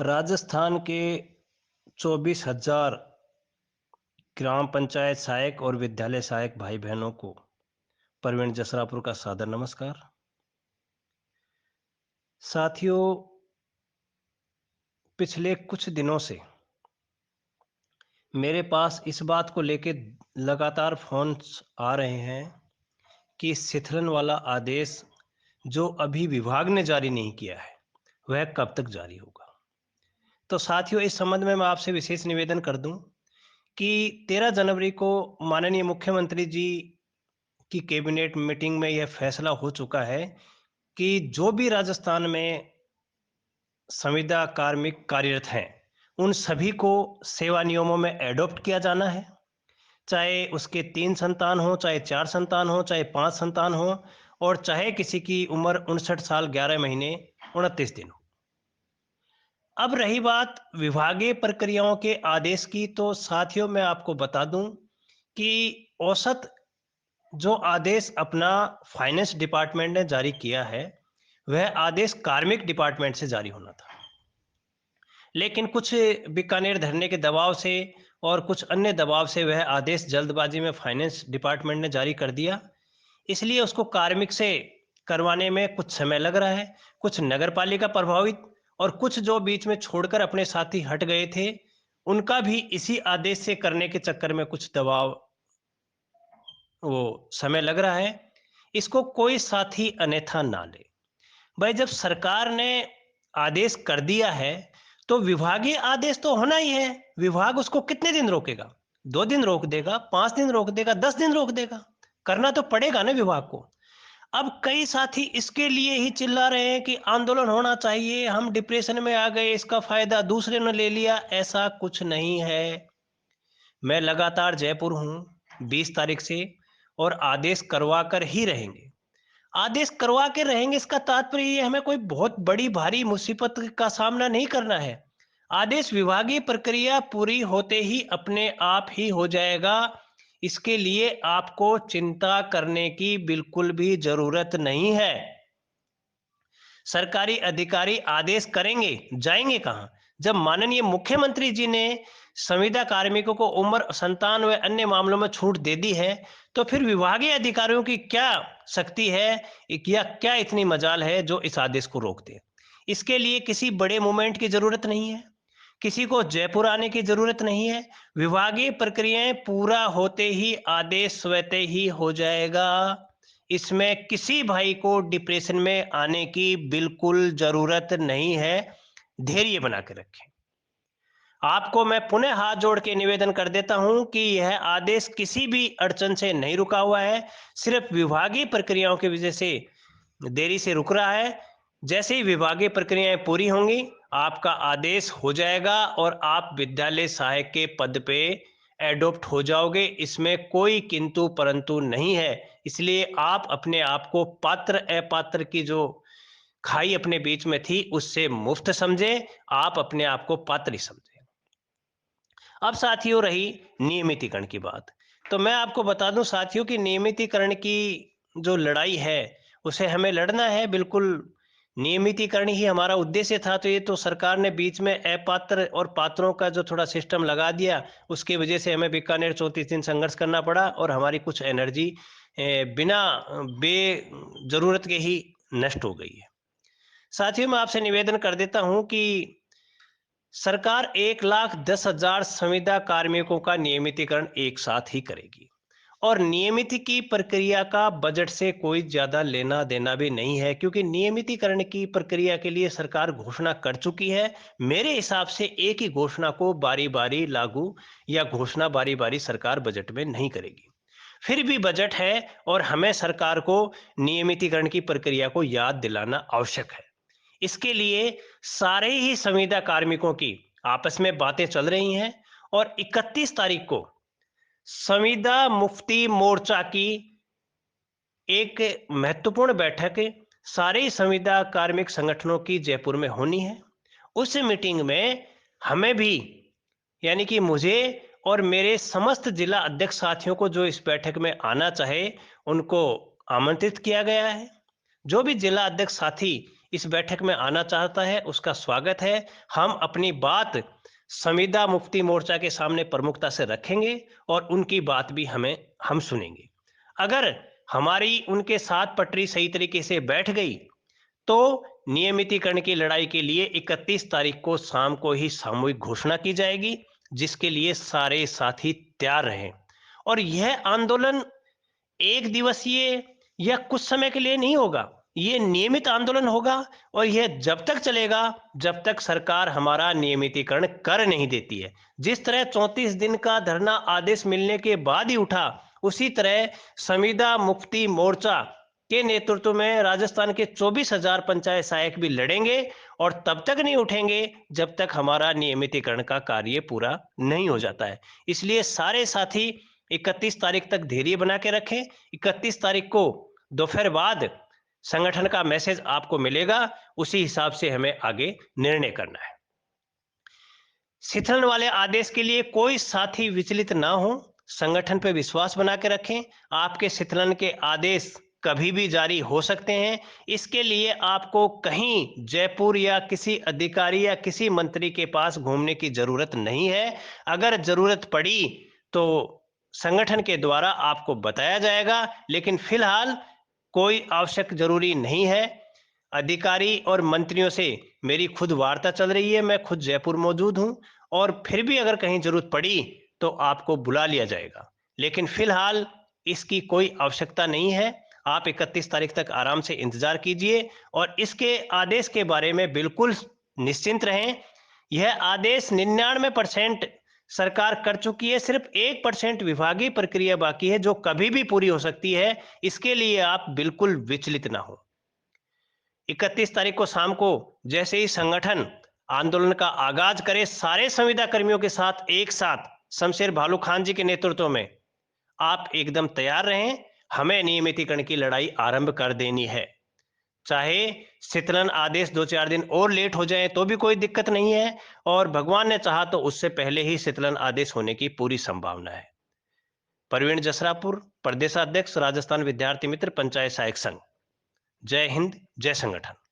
राजस्थान के 24,000 ग्राम पंचायत सहायक और विद्यालय सहायक भाई बहनों को प्रवीण जसरापुर का सादर नमस्कार। साथियों, पिछले कुछ दिनों से मेरे पास इस बात को लेके लगातार फोन्स आ रहे हैं कि शिथिलन वाला आदेश जो अभी विभाग ने जारी नहीं किया है वह कब तक जारी होगा। तो साथियों, इस संबंध में मैं आपसे विशेष निवेदन कर दूं कि 13 जनवरी को माननीय मुख्यमंत्री जी की कैबिनेट मीटिंग में यह फैसला हो चुका है कि जो भी राजस्थान में संविदा कार्मिक कार्यरत हैं उन सभी को सेवा नियमों में एडॉप्ट किया जाना है। चाहे उसके 3 संतान हो, चाहे 4 संतान हो, चाहे 5 संतान हो, और चाहे किसी की उम्र 59 साल 11 महीने 29 दिन हो। अब रही बात विभागीय प्रक्रियाओं के आदेश की, तो साथियों मैं आपको बता दूं कि औसत जो आदेश अपना फाइनेंस डिपार्टमेंट ने जारी किया है वह आदेश कार्मिक डिपार्टमेंट से जारी होना था, लेकिन कुछ बीकानेर धरने के दबाव से और कुछ अन्य दबाव से वह आदेश जल्दबाजी में फाइनेंस डिपार्टमेंट ने जारी कर दिया। इसलिए उसको कार्मिक से करवाने में कुछ समय लग रहा है। कुछ नगर पालिका प्रभावित और कुछ जो बीच में छोड़कर अपने साथी हट गए थे उनका भी इसी आदेश से करने के चक्कर में कुछ दबाव वो समय लग रहा है। इसको कोई साथी अन्यथा ना ले। भाई, जब सरकार ने आदेश कर दिया है तो विभागीय आदेश तो होना ही है। विभाग उसको कितने दिन रोकेगा? 2 दिन रोक देगा, 5 दिन रोक देगा, 10 दिन रोक देगा। करना तो पड़ेगा ना विभाग को। अब कई साथी इसके लिए ही चिल्ला रहे हैं कि आंदोलन होना चाहिए, हम डिप्रेशन में आ गए, इसका फायदा दूसरे ने ले लिया। ऐसा कुछ नहीं है। मैं लगातार जयपुर हूं 20 तारीख से, और आदेश करवा कर ही रहेंगे। आदेश करवा के रहेंगे, इसका तात्पर्य ये हमें कोई बहुत बड़ी भारी मुसीबत का सामना नहीं करना है। आदेश विभागीय प्रक्रिया पूरी होते ही अपने आप ही हो जाएगा। इसके लिए आपको चिंता करने की बिल्कुल भी जरूरत नहीं है। सरकारी अधिकारी आदेश करेंगे, जाएंगे कहाँ? जब माननीय मुख्यमंत्री जी ने संविदा कार्मिकों को उम्र, संतान व अन्य मामलों में छूट दे दी है, तो फिर विभागीय अधिकारियों की क्या शक्ति है या क्या इतनी मजाल है जो इस आदेश को रोक दे? इसके लिए किसी बड़े मूवमेंट की जरूरत नहीं है, किसी को जयपुर आने की जरूरत नहीं है। विभागीय प्रक्रियाएं पूरा होते ही आदेश स्वतः ही हो जाएगा। इसमें किसी भाई को डिप्रेशन में आने की बिल्कुल जरूरत नहीं है। धैर्य बना के रखें। आपको मैं पुनः हाथ जोड़ के निवेदन कर देता हूं कि यह आदेश किसी भी अड़चन से नहीं रुका हुआ है, सिर्फ विभागीय प्रक्रियाओं की वजह से देरी से रुक रहा है। जैसे ही विभागीय प्रक्रियाएं पूरी होंगी आपका आदेश हो जाएगा और आप विद्यालय सहायक के पद पे एडॉप्ट हो जाओगे। इसमें कोई किंतु परंतु नहीं है। इसलिए आप अपने आप को पात्र अपात्र की जो खाई अपने बीच में थी उससे मुक्त समझे। आप अपने आप को पात्र ही समझे। अब साथियों, रही नियमितीकरण की बात, तो मैं आपको बता दूं साथियों कि नियमितीकरण की जो लड़ाई है उसे हमें लड़ना है। बिल्कुल नियमितीकरण ही हमारा उद्देश्य था। तो ये तो सरकार ने बीच में अपात्र और पात्रों का जो थोड़ा सिस्टम लगा दिया, उसकी वजह से हमें बीकानेर 34 दिन संघर्ष करना पड़ा और हमारी कुछ एनर्जी बिना बे जरूरत के ही नष्ट हो गई है। साथियों, मैं आपसे निवेदन कर देता हूं कि सरकार 1,10,000 संविदा कार्मिकों का नियमितीकरण एक साथ ही करेगी और नियमित की प्रक्रिया का बजट से कोई ज्यादा लेना देना भी नहीं है, क्योंकि नियमितीकरण की प्रक्रिया के लिए सरकार घोषणा कर चुकी है। मेरे हिसाब से एक ही घोषणा को बारी बारी लागू या घोषणा बारी बारी सरकार बजट में नहीं करेगी। फिर भी बजट है और हमें सरकार को नियमितीकरण की प्रक्रिया को याद दिलाना आवश्यक है। इसके लिए सारे ही संविदा कार्मिकों की आपस में बातें चल रही हैं और 31 तारीख को संविदा मुफ्ती मोर्चा की एक महत्वपूर्ण बैठक सारे संविदा कार्मिक संगठनों की जयपुर में होनी है। उस मीटिंग में हमें भी, यानी कि मुझे और मेरे समस्त जिला अध्यक्ष साथियों को जो इस बैठक में आना चाहे उनको आमंत्रित किया गया है। जो भी जिला अध्यक्ष साथी इस बैठक में आना चाहता है उसका स्वागत है। हम अपनी बात संविदा मुक्ति मोर्चा के सामने प्रमुखता से रखेंगे और उनकी बात भी हम सुनेंगे। अगर हमारी उनके साथ पटरी सही तरीके से बैठ गई तो नियमितीकरण की लड़ाई के लिए 31 तारीख को शाम को ही सामूहिक घोषणा की जाएगी, जिसके लिए सारे साथी तैयार रहें। और यह आंदोलन एक दिवसीय या कुछ समय के लिए नहीं होगा, ये नियमित आंदोलन होगा और यह जब तक चलेगा जब तक सरकार हमारा नियमितीकरण कर नहीं देती है। जिस तरह 34 दिन का धरना आदेश मिलने के बाद ही उठा, उसी तरह संविदा मुक्ति मोर्चा के नेतृत्व में राजस्थान के 24,000 पंचायत सहायक भी लड़ेंगे और तब तक नहीं उठेंगे जब तक हमारा नियमितीकरण का कार्य पूरा नहीं हो जाता है। इसलिए सारे साथी 31 तारीख तक धैर्य बना के रखें। 31 तारीख को दोपहर बाद संगठन का मैसेज आपको मिलेगा, उसी हिसाब से हमें आगे निर्णय करना है। शिथिलन वाले आदेश के लिए कोई साथी विचलित ना हो, संगठन पर विश्वास बना के रखें। आपके शिथिलन के आदेश कभी भी जारी हो सकते हैं। इसके लिए आपको कहीं जयपुर या किसी अधिकारी या किसी मंत्री के पास घूमने की जरूरत नहीं है। अगर जरूरत पड़ी तो संगठन के द्वारा आपको बताया जाएगा, लेकिन फिलहाल कोई आवश्यक जरूरी नहीं है। अधिकारी और मंत्रियों से मेरी खुद वार्ता चल रही है, मैं खुद जयपुर मौजूद हूं और फिर भी अगर कहीं जरूरत पड़ी तो आपको बुला लिया जाएगा, लेकिन फिलहाल इसकी कोई आवश्यकता नहीं है। आप 31 तारीख तक आराम से इंतजार कीजिए और इसके आदेश के बारे में बिल्कुल निश्चिंत रहें। यह आदेश 99% सरकार कर चुकी है, सिर्फ 1% विभागीय प्रक्रिया बाकी है जो कभी भी पूरी हो सकती है। इसके लिए आप बिल्कुल विचलित ना हो। 31 तारीख को शाम को जैसे ही संगठन आंदोलन का आगाज करे, सारे संविदा कर्मियों के साथ एक साथ शमशेर भालू खान जी के नेतृत्व में आप एकदम तैयार रहें। हमें नियमितीकरण की लड़ाई आरंभ कर देनी है। चाहे शिथिलन आदेश 2-4 दिन और लेट हो जाए तो भी कोई दिक्कत नहीं है, और भगवान ने चाहा तो उससे पहले ही शिथिलन आदेश होने की पूरी संभावना है। प्रवीण जसरापुर, प्रदेशाध्यक्ष, राजस्थान विद्यार्थी मित्र पंचायत सहायक संघ। जय हिंद, जय संगठन।